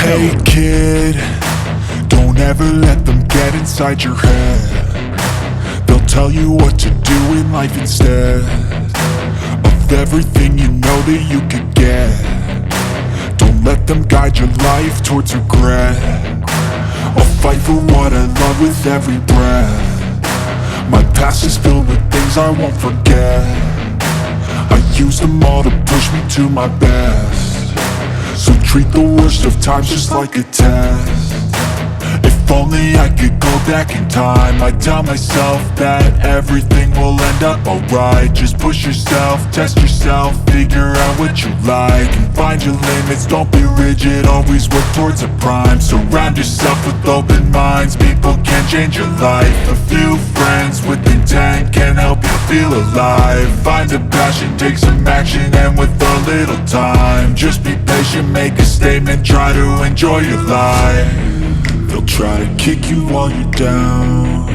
Hey kid, don't ever let them get inside your head. They'll tell you what to do in life instead of everything you know that you could get. Don't let them guide your life towards regret. I'll fight for what I love with every breath. My past is filled with things I won't forget. I use them all to push me to my best. So treat the worst of times just like a test. If only I could go back in time, I'd tell myself that everything will end up alright. Just push yourself, test yourself, figure out what you like, and find your limits, don't be rigid, always work towards a prime. Surround yourself with open minds, people can change your life. A few friends with intent can help you feel alive. Find a passion, take some action, and with a little time, just be patient, make a statement, try to enjoy your life. They'll try to kick you while you're down.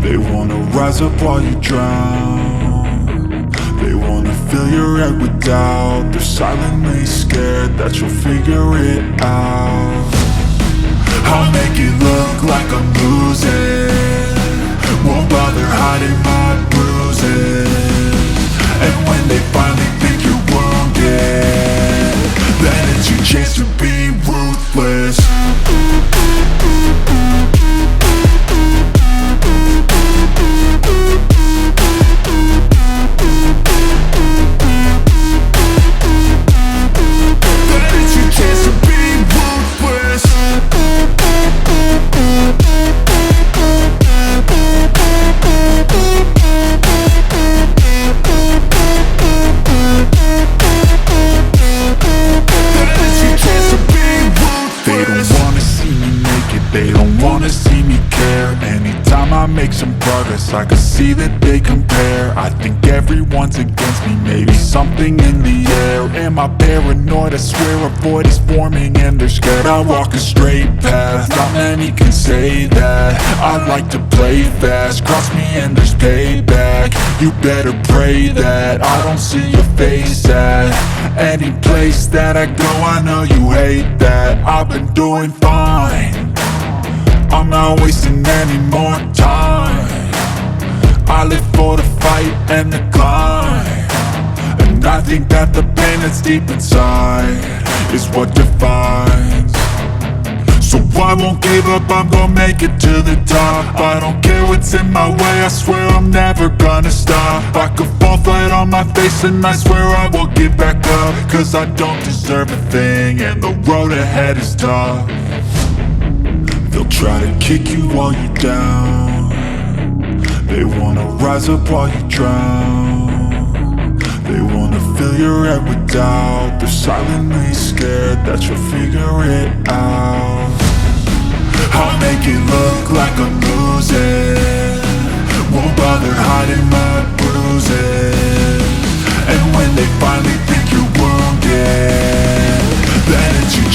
They wanna rise up while you drown. They wanna fill your head with doubt. They're silently scared that you'll figure it out. I'll make it look like I'm losing, won't bother hiding my bruises. And when they finally think you're wounded, then it's your chance to be ruthless. They don't wanna see me care. Anytime I make some progress, I can see that they compare. I think everyone's against me, maybe something in the air. Am I paranoid? I swear a void is forming and they're scared. I walk a straight path, not many can say that. I like to play fast, cross me and there's payback. You better pray that I don't see your face at any place that I go. I know you hate that. I've been doing fine, I'm not wasting any more time. I live for the fight and the climb, and I think that the pain that's deep inside is what defines. So I won't give up, I'm gonna make it to the top. I don't care what's in my way, I swear I'm never gonna stop. I could fall flat on my face and I swear I will get back up, cause I don't deserve a thing and the road ahead is tough. They'll try to kick you while you're down. They wanna rise up while you drown. They wanna fill your head with doubt. They're silently scared that you'll figure it out. I'll make it look like I'm losing, won't bother hiding my bruises. And when they finally think you're wounded, then it's your